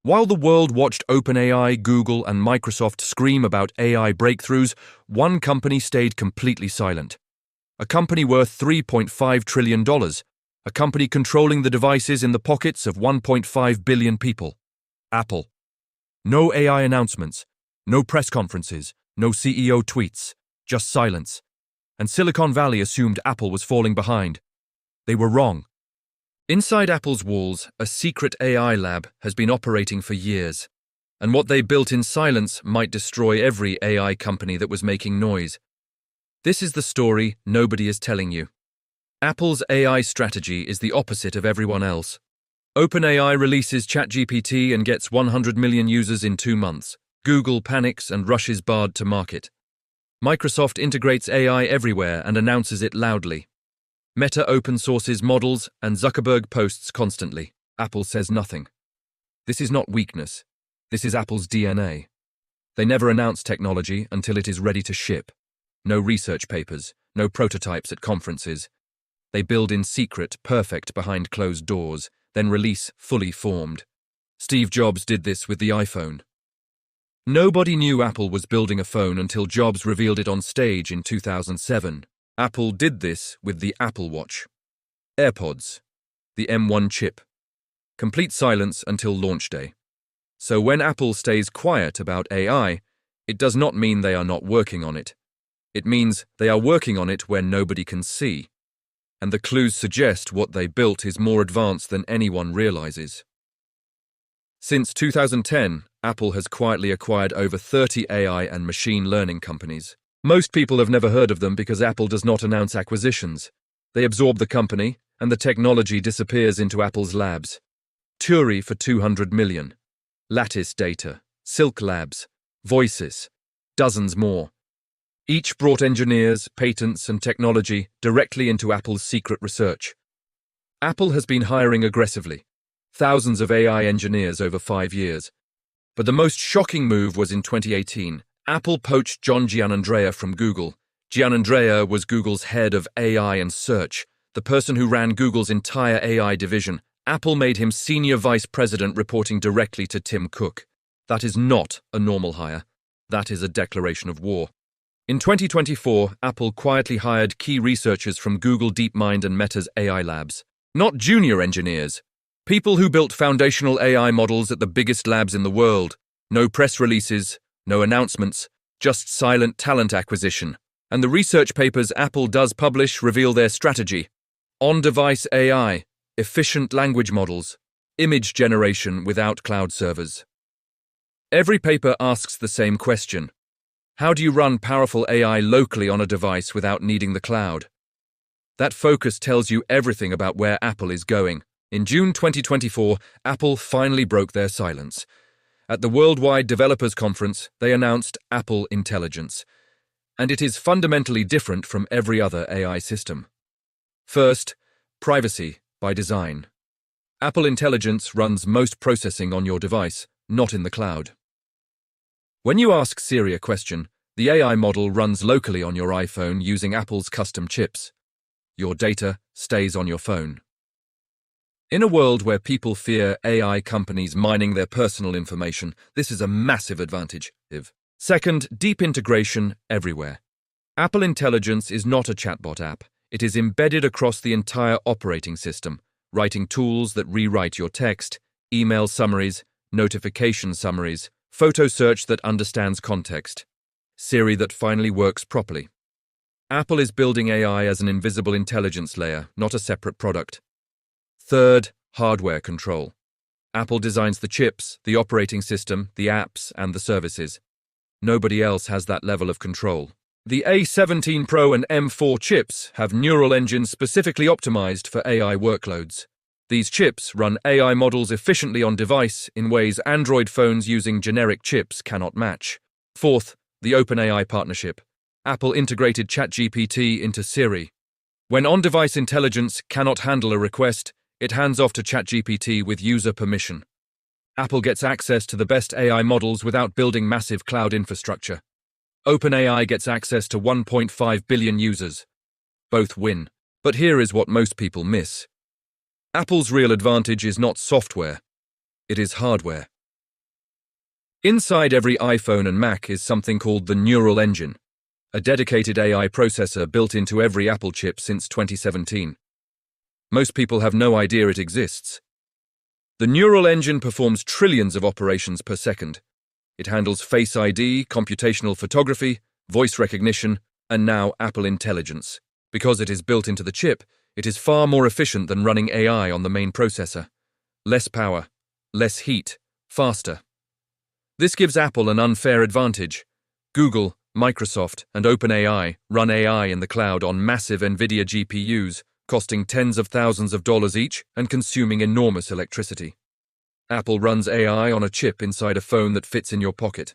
While the world watched OpenAI, Google, and Microsoft scream about AI breakthroughs, one company stayed completely silent. A company worth $3.5 trillion, a company controlling the devices in the pockets of 1.5 billion people. Apple. No AI announcements, no press conferences, no CEO tweets, just silence. And Silicon Valley assumed Apple was falling behind. They were wrong. Inside Apple's walls, a secret AI lab has been operating for years, and what they built in silence might destroy every AI company that was making noise. This is the story nobody is telling you. Apple's AI strategy is the opposite of everyone else. OpenAI releases ChatGPT and gets 100 million users in 2 months. Google panics and rushes Bard to market. Microsoft integrates AI everywhere and announces it loudly. Meta open sources models and Zuckerberg posts constantly. Apple says nothing. This is not weakness. This is Apple's DNA. They never announce technology until it is ready to ship. No research papers, no prototypes at conferences. They build in secret, perfect behind closed doors, then release fully formed. Steve Jobs did this with the iPhone. Nobody knew Apple was building a phone until Jobs revealed it on stage in 2007. Apple did this with the Apple Watch. AirPods, the M1 chip. Complete silence until launch day. So when Apple stays quiet about AI, it does not mean they are not working on it. It means they are working on it where nobody can see. And the clues suggest what they built is more advanced than anyone realizes. Since 2010, Apple has quietly acquired over 30 AI and machine learning companies. Most people have never heard of them because Apple does not announce acquisitions. They absorb the company, and the technology disappears into Apple's labs. Turi for 200 million. Lattice Data, Silk Labs, Voices, dozens more. Each brought engineers, patents, and technology directly into Apple's secret research. Apple has been hiring aggressively. Thousands of AI engineers over 5 years. But the most shocking move was in 2018. Apple poached John Giannandrea from Google. Giannandrea was Google's head of AI and search, the person who ran Google's entire AI division. Apple made him senior vice president reporting directly to Tim Cook. That is not a normal hire. That is a declaration of war. In 2024, Apple quietly hired key researchers from Google DeepMind and Meta's AI labs. Not junior engineers. People who built foundational AI models at the biggest labs in the world. No press releases. No announcements, just silent talent acquisition. And the research papers Apple does publish reveal their strategy. On-device AI, efficient language models, image generation without cloud servers. Every paper asks the same question. How do you run powerful AI locally on a device without needing the cloud? That focus tells you everything about where Apple is going. In June 2024, Apple finally broke their silence. At the Worldwide Developers Conference, they announced Apple Intelligence, and it is fundamentally different from every other AI system. First, privacy by design. Apple Intelligence runs most processing on your device, not in the cloud. When you ask Siri a question, the AI model runs locally on your iPhone using Apple's custom chips. Your data stays on your phone. In a world where people fear AI companies mining their personal information, this is a massive advantage. Second, deep integration everywhere. Apple Intelligence is not a chatbot app. It is embedded across the entire operating system, writing tools that rewrite your text, email summaries, notification summaries, photo search that understands context, Siri that finally works properly. Apple is building AI as an invisible intelligence layer, not a separate product. Third, hardware control. Apple designs the chips, the operating system, the apps, and the services. Nobody else has that level of control. The A17 Pro and M4 chips have neural engines specifically optimized for AI workloads. These chips run AI models efficiently on device in ways Android phones using generic chips cannot match. Fourth, the OpenAI partnership. Apple integrated ChatGPT into Siri. When on-device intelligence cannot handle a request, it hands off to ChatGPT with user permission. Apple gets access to the best AI models without building massive cloud infrastructure. OpenAI gets access to 1.5 billion users. Both win. But here is what most people miss. Apple's real advantage is not software. It is hardware. Inside every iPhone and Mac is something called the Neural Engine, a dedicated AI processor built into every Apple chip since 2017. Most people have no idea it exists. The Neural Engine performs trillions of operations per second. It handles Face ID, computational photography, voice recognition, and now Apple Intelligence. Because it is built into the chip, it is far more efficient than running AI on the main processor. Less power, less heat, faster. This gives Apple an unfair advantage. Google, Microsoft, and OpenAI run AI in the cloud on massive NVIDIA GPUs, costing tens of thousands of dollars each and consuming enormous electricity. Apple runs AI on a chip inside a phone that fits in your pocket.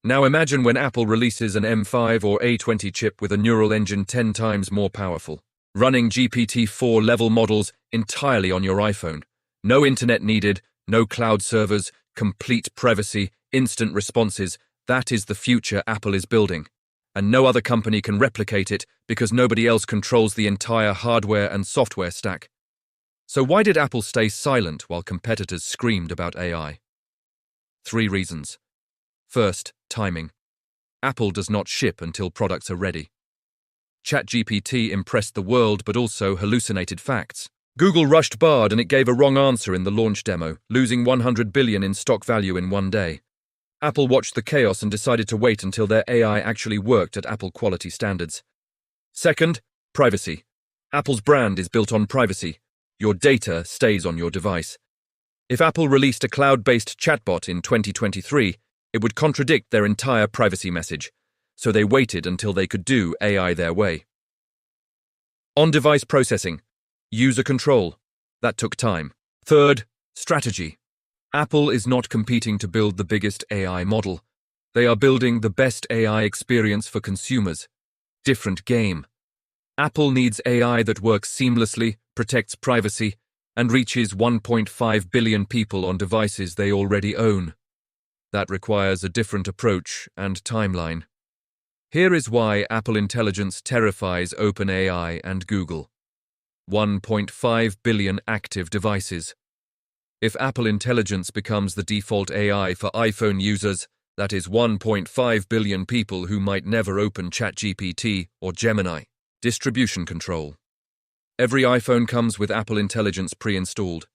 Now imagine when Apple releases an M5 or A20 chip with a neural engine 10 times more powerful, running GPT-4 level models entirely on your iPhone. No internet needed, no cloud servers, complete privacy, instant responses. That is the future Apple is building. And no other company can replicate it because nobody else controls the entire hardware and software stack. So why did Apple stay silent while competitors screamed about AI? 3 reasons. First, timing. Apple does not ship until products are ready. ChatGPT impressed the world but also hallucinated facts. Google rushed Bard and it gave a wrong answer in the launch demo, losing $100 billion in stock value in one day. Apple watched the chaos and decided to wait until their AI actually worked at Apple quality standards. Second, privacy. Apple's brand is built on privacy. Your data stays on your device. If Apple released a cloud-based chatbot in 2023, it would contradict their entire privacy message, so they waited until they could do AI their way. On-device processing. User control. That took time. Third, strategy. Apple is not competing to build the biggest AI model. They are building the best AI experience for consumers. Different game. Apple needs AI that works seamlessly, protects privacy, and reaches 1.5 billion people on devices they already own. That requires a different approach and timeline. Here is why Apple Intelligence terrifies OpenAI and Google. 1.5 billion active devices. If Apple Intelligence becomes the default AI for iPhone users, that is 1.5 billion people who might never open ChatGPT or Gemini. Distribution control. Every iPhone comes with Apple Intelligence pre-installed.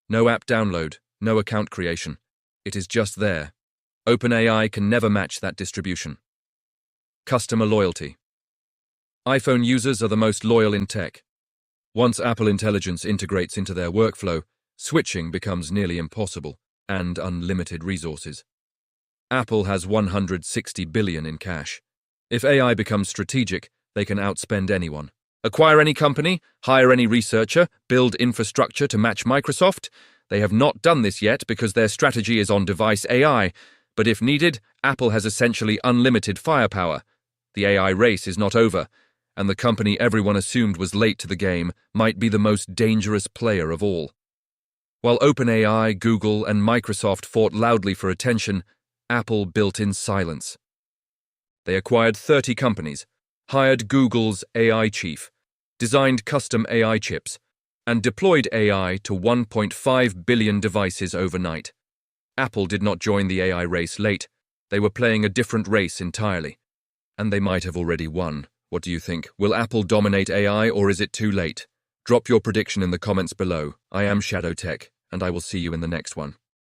No app download, no account creation. It is just there. OpenAI can never match that distribution. Customer loyalty. iPhone users are the most loyal in tech. Once Apple Intelligence integrates into their workflow, switching becomes nearly impossible, and unlimited resources. Apple has $160 billion in cash. If AI becomes strategic, they can outspend anyone. Acquire any company, hire any researcher, build infrastructure to match Microsoft. They have not done this yet because their strategy is on-device AI, but if needed, Apple has essentially unlimited firepower. The AI race is not over, and the company everyone assumed was late to the game might be the most dangerous player of all. While OpenAI, Google, and Microsoft fought loudly for attention, Apple built in silence. They acquired 30 companies, hired Google's AI chief, designed custom AI chips, and deployed AI to 1.5 billion devices overnight. Apple did not join the AI race late. They were playing a different race entirely. And they might have already won. What do you think? Will Apple dominate AI or is it too late? Drop your prediction in the comments below. I am Shadow Tech, and I will see you in the next one.